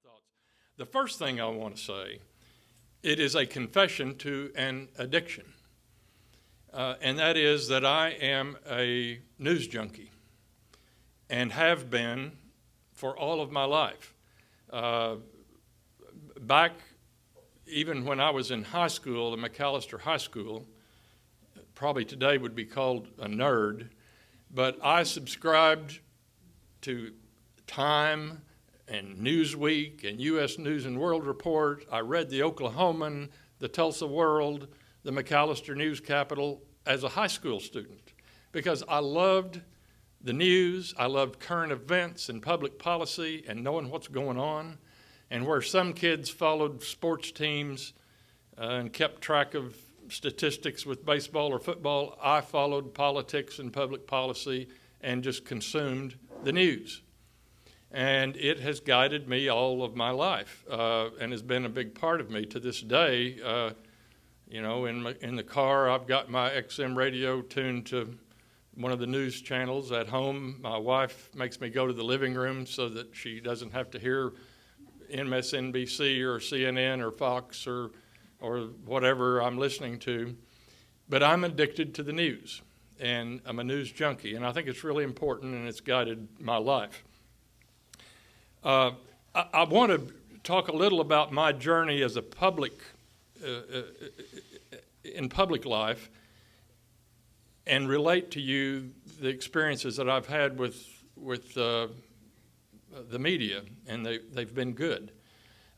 thoughts. The first thing I want to say, it is a confession to an addiction, and that is that I am a news junkie and have been for all of my life. Back even when I was in high school, the McAllister High School, probably today would be called a nerd, but I subscribed to Time and Newsweek and U.S. News and World Report. I read the Oklahoman, the Tulsa World, the McAllister News Capital as a high school student because I loved the news, I loved current events and public policy and knowing what's going on. And where some kids followed sports teams and kept track of statistics with baseball or football, I followed politics and public policy and just consumed the news. And it has guided me all of my life and has been a big part of me to this day. In the car, I've got my XM radio tuned to one of the news channels at home. My wife makes me go to the living room so that she doesn't have to hear MSNBC or CNN or Fox or whatever I'm listening to. But I'm addicted to the news, and I'm a news junkie, and I think it's really important, and it's guided my life. I want to talk a little about my journey as a in public life and relate to you the experiences that I've had with the media, and they've been good.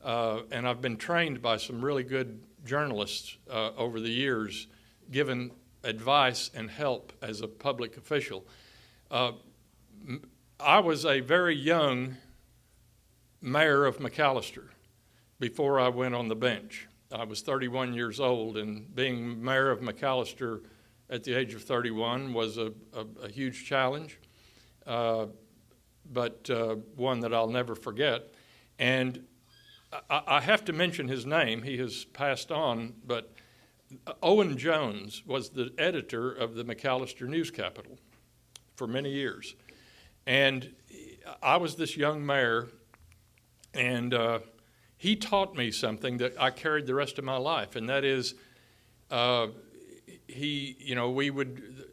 And I've been trained by some really good journalists over the years, given advice and help as a public official. I was a very young mayor of McAllister before I went on the bench. I was 31 years old, and being mayor of McAllister at the age of 31 was a huge challenge. But one that I'll never forget. And I have to mention his name. He has passed on, but Owen Jones was the editor of the McAllister News Capital for many years. And I was this young mayor, and he taught me something that I carried the rest of my life, and that is we would,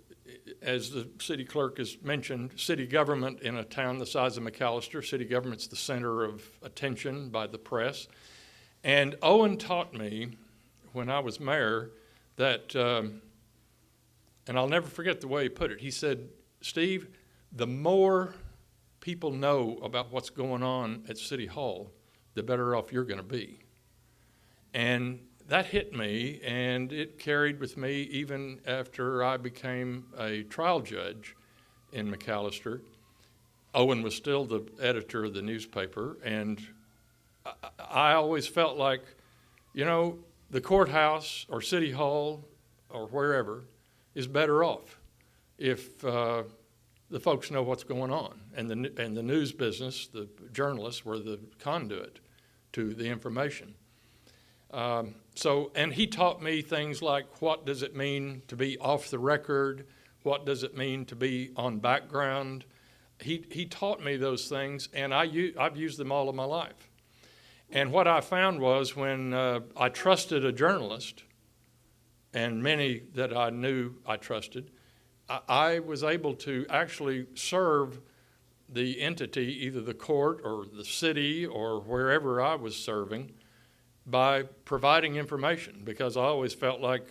as the city clerk has mentioned, city government in a town the size of McAllister, city government's the center of attention by the press. And Owen taught me when I was mayor that, and I'll never forget the way he put it. He said, "Steve, the more people know about what's going on at City Hall, the better off you're going to be." And that hit me, and it carried with me even after I became a trial judge in McAllister. Owen was still the editor of the newspaper, and I always felt like, the courthouse or City Hall or wherever is better off if the folks know what's going on. And the news business, the journalists were the conduit to the information. And he taught me things like, what does it mean to be off the record? What does it mean to be on background? He taught me those things, and I've used them all of my life. And what I found was when I trusted a journalist, and many that I knew I trusted, I was able to actually serve the entity, either the court or the city or wherever I was serving, by providing information, because I always felt like,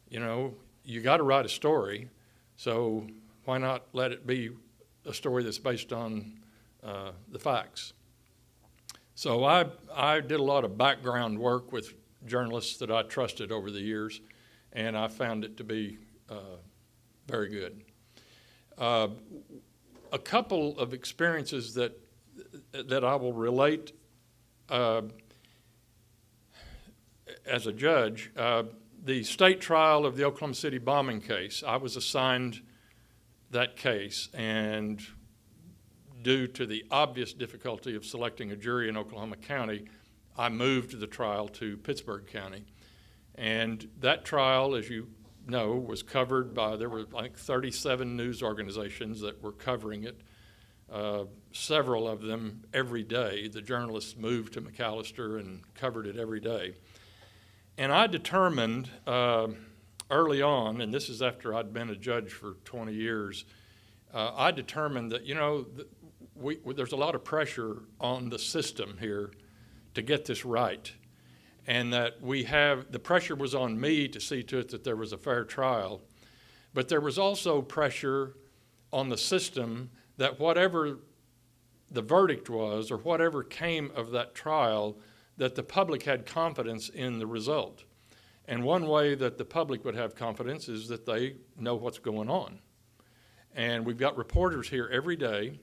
you got to write a story, so why not let it be a story that's based on the facts? So I did a lot of background work with journalists that I trusted over the years, and I found it to be very good. A couple of experiences that I will relate as a judge, the state trial of the Oklahoma City bombing case, I was assigned that case, and due to the obvious difficulty of selecting a jury in Oklahoma County, I moved the trial to Pittsburgh County. And that trial, as you know, was covered by, there were like 37 news organizations that were covering it. several of them every day. The journalists moved to McAlester and covered it every day. And I determined early on, and this is after I'd been a judge for 20 years, I determined that, there's a lot of pressure on the system here to get this right. And that the pressure was on me to see to it that there was a fair trial. But there was also pressure on the system that whatever the verdict was or whatever came of that trial, that the public had confidence in the result. And one way that the public would have confidence is that they know what's going on. And we've got reporters here every day.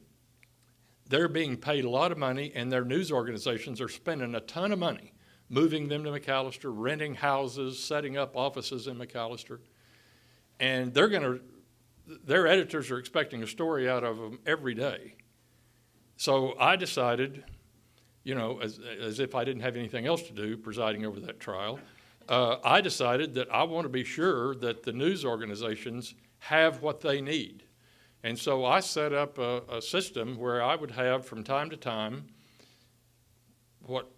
They're being paid a lot of money, and their news organizations are spending a ton of money moving them to McAlester, renting houses, setting up offices in McAlester. And their editors are expecting a story out of them every day. So I decided, as if I didn't have anything else to do presiding over that trial, I decided that I want to be sure that the news organizations have what they need. And so I set up a system where I would have from time to time what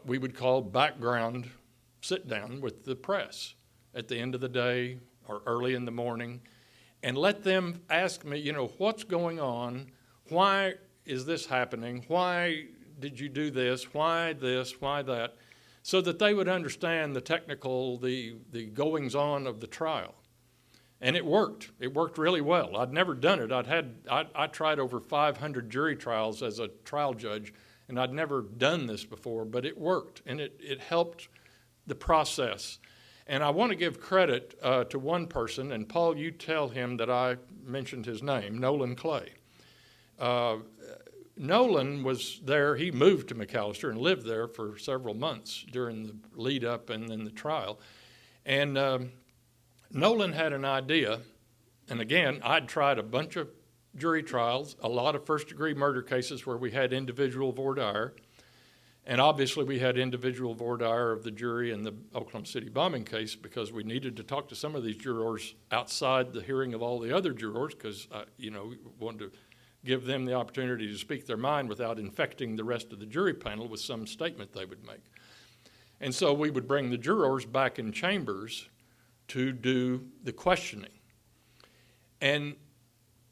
we would call background sit down with the press at the end of the day or early in the morning, and let them ask me, what's going on? Why is this happening? Why did you do this? Why this? Why that? So that they would understand the technical, the goings on of the trial. And it worked. It worked really well. I'd never done it. I tried over 500 jury trials as a trial judge, and I'd never done this before, but it worked, and it helped the process. And I want to give credit to one person, and Paul, you tell him that I mentioned his name, Nolan Clay. Nolan was there. He moved to McAlester and lived there for several months during the lead up and then the trial. And Nolan had an idea, and again, I'd tried a bunch of jury trials, a lot of first-degree murder cases where we had individual voir dire, and obviously we had individual voir dire of the jury in the Oklahoma City bombing case because we needed to talk to some of these jurors outside the hearing of all the other jurors because, we wanted to give them the opportunity to speak their mind without infecting the rest of the jury panel with some statement they would make. And so we would bring the jurors back in chambers to do the questioning. And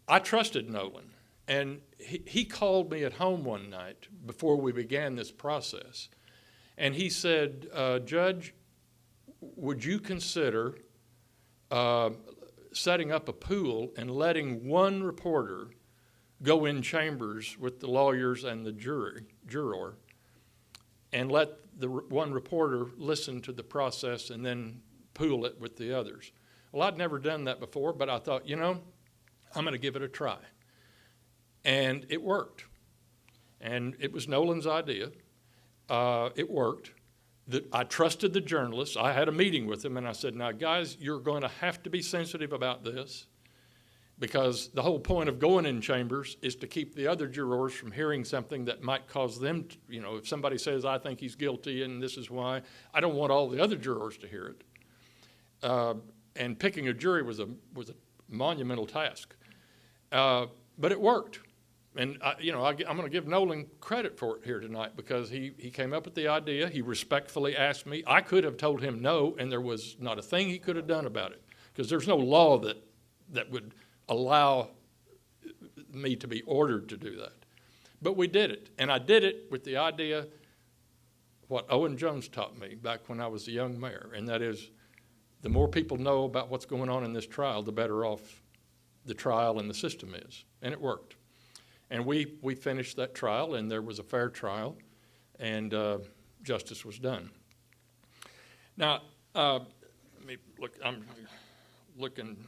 I trusted Nolan. And he called me at home one night before we began this process. And he said, Judge, would you consider setting up a pool and letting one reporter go in chambers with the lawyers and the juror, and let the one reporter listen to the process and then pool it with the others? Well, I'd never done that before, but I thought, I'm going to give it a try. And it worked. And it was Nolan's idea. It worked. I trusted the journalists. I had a meeting with them, and I said, now, guys, you're going to have to be sensitive about this because the whole point of going in chambers is to keep the other jurors from hearing something that might cause them to, if somebody says, I think he's guilty and this is why, I don't want all the other jurors to hear it. And picking a jury was a monumental task. But it worked. And, I'm going to give Nolan credit for it here tonight because he came up with the idea. He respectfully asked me. I could have told him no, and there was not a thing he could have done about it because there's no law that would allow me to be ordered to do that. But we did it, and I did it with the idea what Owen Jones taught me back when I was a young mayor, and that is the more people know about what's going on in this trial, the better off the trial and the system is, and it worked. And we finished that trial, and there was a fair trial, and justice was done. Now, I'm looking.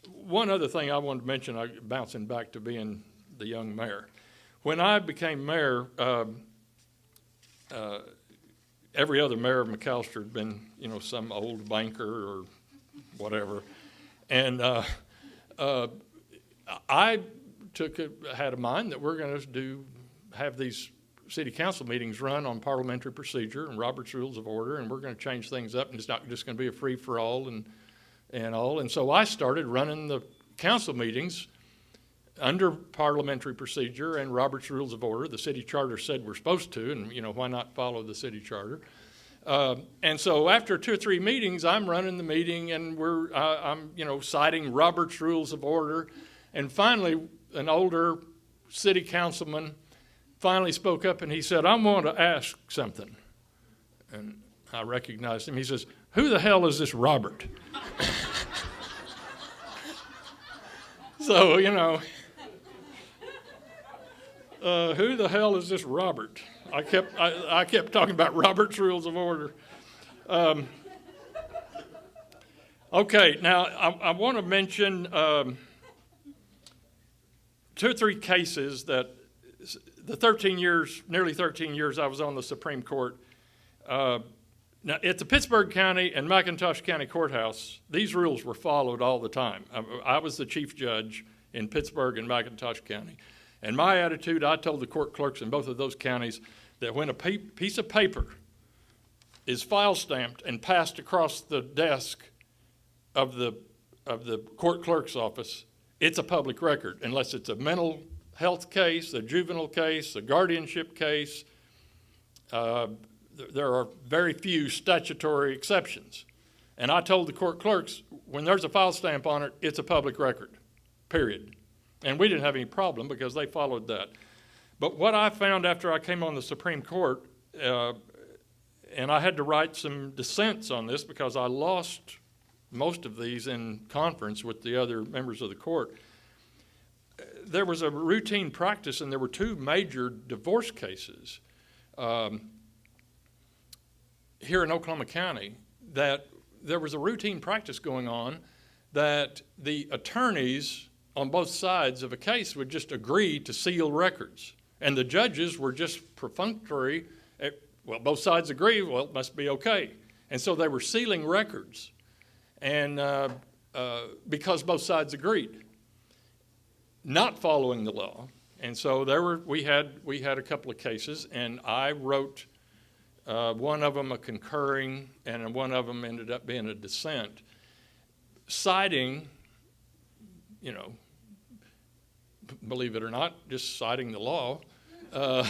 One other thing I wanted to mention, bouncing back to being the young mayor. When I became mayor, every other mayor of McAlester had been, some old banker or whatever, and I had a mind that we're going to have these city council meetings run on parliamentary procedure and Robert's Rules of Order, and we're going to change things up, and it's not just going to be a free-for-all and all. And so I started running the council meetings under parliamentary procedure and Robert's Rules of Order. The city charter said we're supposed to, and why not follow the city charter? And so after 2 or 3 meetings, I'm running the meeting, and I'm citing Robert's Rules of Order, and finally an older city councilman finally spoke up, and he said, "I want to ask something." And I recognized him. He says, "Who the hell is this Robert?" So, who the hell is this Robert? I kept talking about Robert's Rules of Order. Okay, now I want to mention 2 or 3 cases that the nearly 13 years I was on the Supreme Court. Now, at the Pittsburgh County and McIntosh County Courthouse, these rules were followed all the time. I was the chief judge in Pittsburgh and McIntosh County. And my attitude, I told the court clerks in both of those counties that when a piece of paper is file stamped and passed across the desk of the court clerk's office, it's a public record, unless it's a mental health case, a juvenile case, a guardianship case. There are very few statutory exceptions. And I told the court clerks, when there's a file stamp on it, it's a public record, period. And we didn't have any problem because they followed that. But what I found after I came on the Supreme Court, and I had to write some dissents on this because I lost most of these in conference with the other members of the court, there was a routine practice, and there were 2 major divorce cases here in Oklahoma County, that there was a routine practice going on that the attorneys on both sides of a case would just agree to seal records. And the judges were just perfunctory. Well, both sides agree, well, it must be okay. And so they were sealing records, and because both sides agreed, not following the law. And so we had a couple of cases, and I wrote one of them a concurring, and one of them ended up being a dissent, citing, believe it or not, just citing the law. The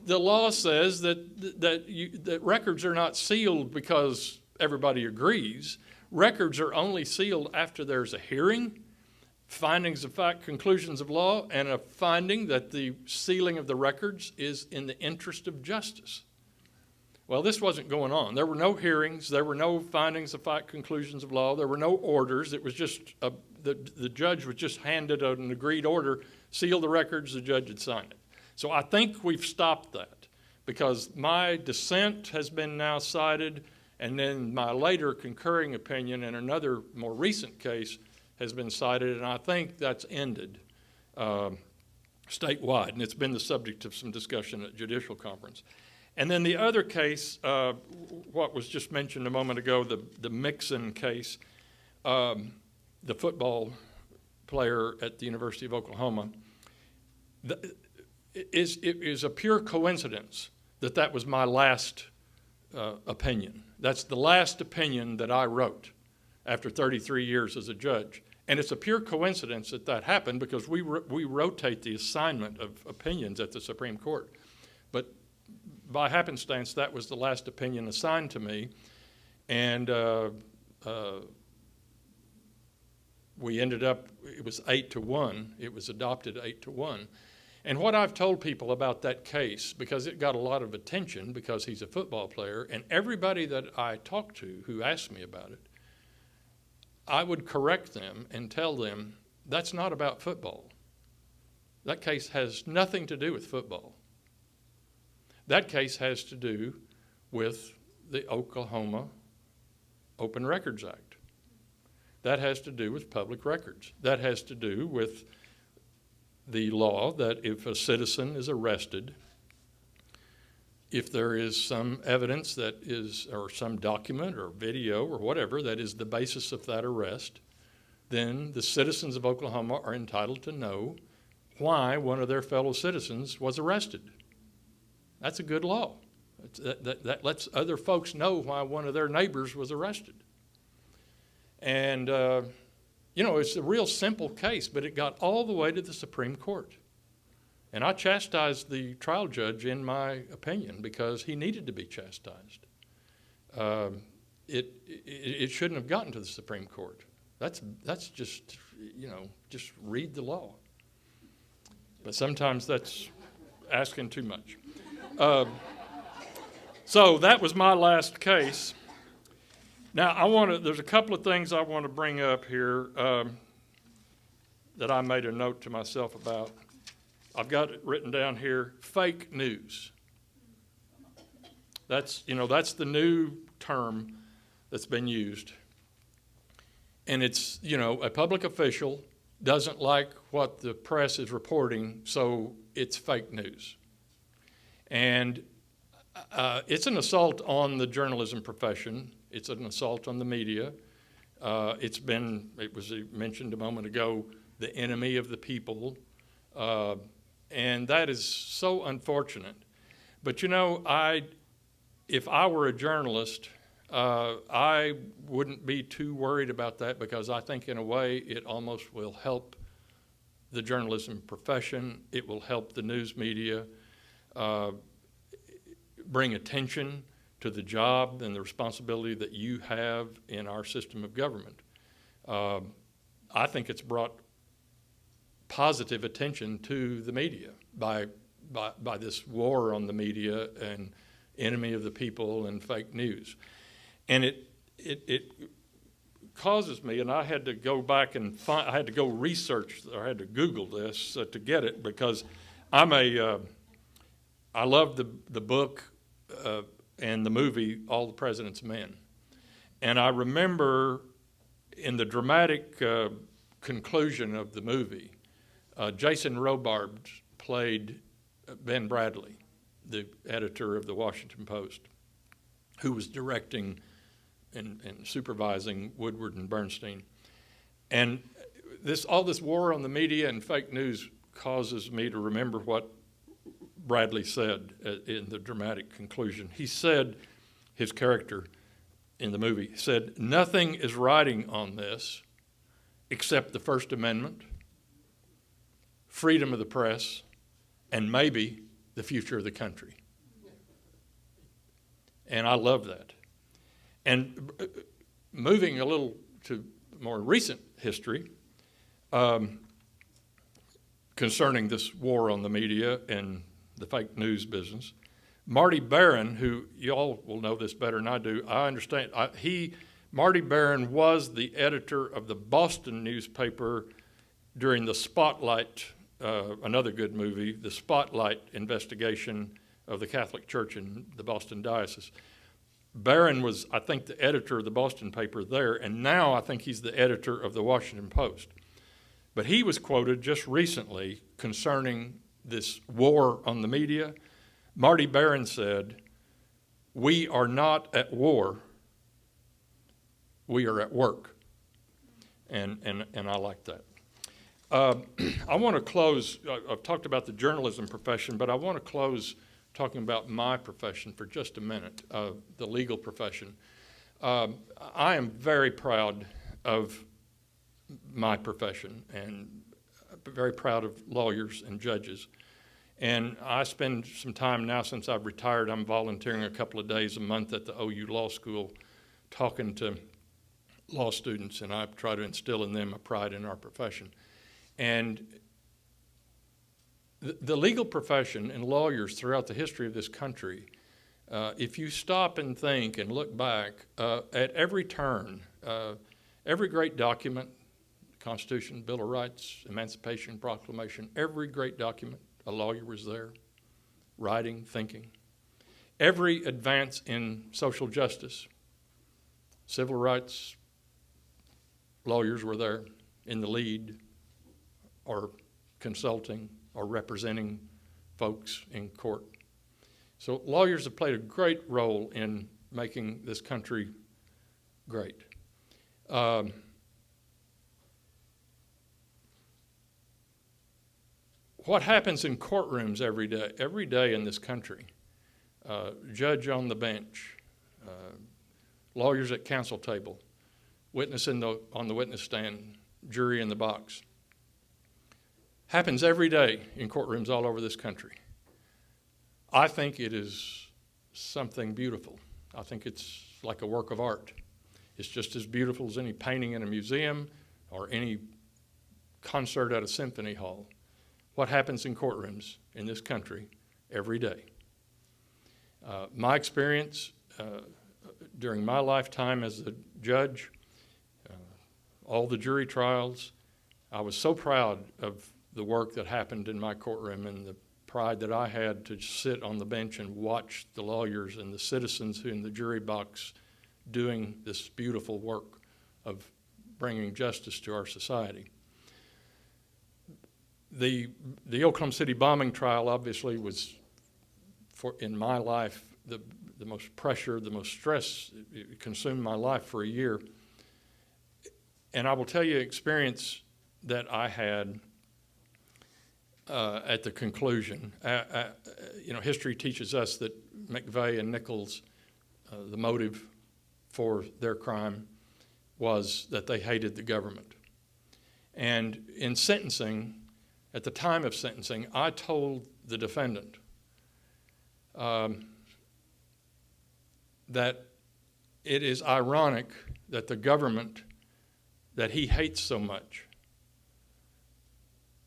law says that records are not sealed because everybody agrees. Records are only sealed after there's a hearing, findings of fact, conclusions of law, and a finding that the sealing of the records is in the interest of justice. Well, this wasn't going on. There were no hearings. There were no findings of fact, conclusions of law. There were no orders. It was just the judge was just handed an agreed order, seal the records, the judge had signed it. So I think we've stopped that because my dissent has been now cited, and then my later concurring opinion in another more recent case has been cited, and I think that's ended statewide, and it's been the subject of some discussion at Judicial Conference. And then the other case, what was just mentioned a moment ago, the Mixon case, the football player at the University of Oklahoma, it is a pure coincidence that was my last opinion. That's the last opinion that I wrote after 33 years as a judge. And it's a pure coincidence that happened because we rotate the assignment of opinions at the Supreme Court. But by happenstance, that was the last opinion assigned to me. And we ended up, it was 8-1. It was adopted 8-1. And what I've told people about that case, because it got a lot of attention because he's a football player, and everybody that I talked to who asked me about it, I would correct them and tell them that's not about football. That case has nothing to do with football. That case has to do with the Oklahoma Open Records Act. That has to do with public records. That has to do with the law that if a citizen is arrested, if there is some evidence that is, or some document or video or whatever that is the basis of that arrest, then the citizens of Oklahoma are entitled to know why one of their fellow citizens was arrested. That's a good law. That lets other folks know why one of their neighbors was arrested. And You know, it's a real simple case, but it got all the way to the Supreme Court. And I chastised the trial judge in my opinion because he needed to be chastised. It shouldn't have gotten to the Supreme Court. That's just, you know, just read the law. But sometimes that's asking too much. So that was my last case. Now there's a couple of things I want to bring up here that I made a note to myself about. I've got it written down here, fake news. That's the new term that's been used. And it's, you know, a public official doesn't like what the press is reporting, so it's fake news. And it's an assault on the journalism profession. It's an assault on the media. It was mentioned a moment ago, the enemy of the people. And that is so unfortunate. But, you know, if I were a journalist, I wouldn't be too worried about that because I think in a way it almost will help the journalism profession. It will help the news media bring attention to the job and the responsibility that you have in our system of government. I think it's brought positive attention to the media by this war on the media and enemy of the people and fake news. And it causes me, and I had to go back and I had to go research, or I had to Google this to get it, because I love the book and the movie All the President's Men. And I remember in the dramatic conclusion of the movie, Jason Robards played Ben Bradley, the editor of the Washington Post, who was directing and supervising Woodward and Bernstein. And all this war on the media and fake news causes me to remember what Bradley said in the dramatic conclusion. He said, his character in the movie said, "Nothing is riding on this except the First Amendment, freedom of the press, and maybe the future of the country." And I love that. And moving a little to more recent history concerning this war on the media and the fake news business, Marty Baron, who y'all will know this better than I do, I understand, Marty Baron was the editor of the Boston newspaper during the Spotlight, another good movie, the Spotlight investigation of the Catholic Church in the Boston Diocese. Barron was, I think, the editor of the Boston paper there, and now I think he's the editor of the Washington Post. But he was quoted just recently concerning this war on the media. Marty Baron said, "We are not at war, we are at work." And I like that. I want to close, I've talked about the journalism profession, but I want to close talking about my profession for just a minute, the legal profession. I am very proud of my profession and very proud of lawyers and judges. And I spend some time now, since I've retired, I'm volunteering a couple of days a month at the OU Law School talking to law students, and I try to instill in them a pride in our profession. And the legal profession and lawyers throughout the history of this country, if you stop and think and look back, at every turn, every great document, Constitution, Bill of Rights, Emancipation Proclamation, every great document, a lawyer was there, writing, thinking. Every advance in social justice, civil rights, lawyers were there in the lead or consulting or representing folks in court. So lawyers have played a great role in making this country great. What happens in courtrooms every day in this country, judge on the bench, lawyers at counsel table, witness on the witness stand, jury in the box. Happens every day in courtrooms all over this country. I think it is something beautiful. I think it's like a work of art. It's just as beautiful as any painting in a museum or any concert at a symphony hall. What happens in courtrooms in this country every day. My experience during my lifetime as a judge, all the jury trials, I was so proud of the work that happened in my courtroom and the pride that I had to sit on the bench and watch the lawyers and the citizens who in the jury box doing this beautiful work of bringing justice to our society. The Oklahoma City bombing trial obviously was, in my life, the most pressure, the most stress. It consumed my life for a year. And I will tell you an experience that I had at the conclusion. History teaches us that McVeigh and Nichols, the motive for their crime was that they hated the government. And in sentencing, at the time of sentencing, I told the defendant that it is ironic that the government that he hates so much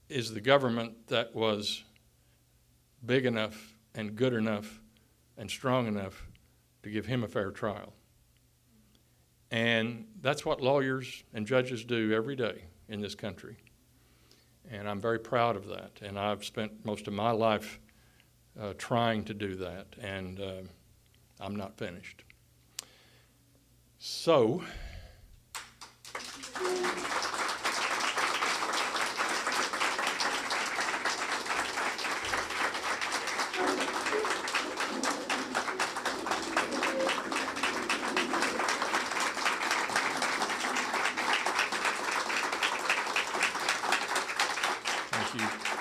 is the government that was big enough and good enough and strong enough to give him a fair trial. And that's what lawyers and judges do every day in this country. And I'm very proud of that. And I've spent most of my life trying to do that, and I'm not finished. So, thank you.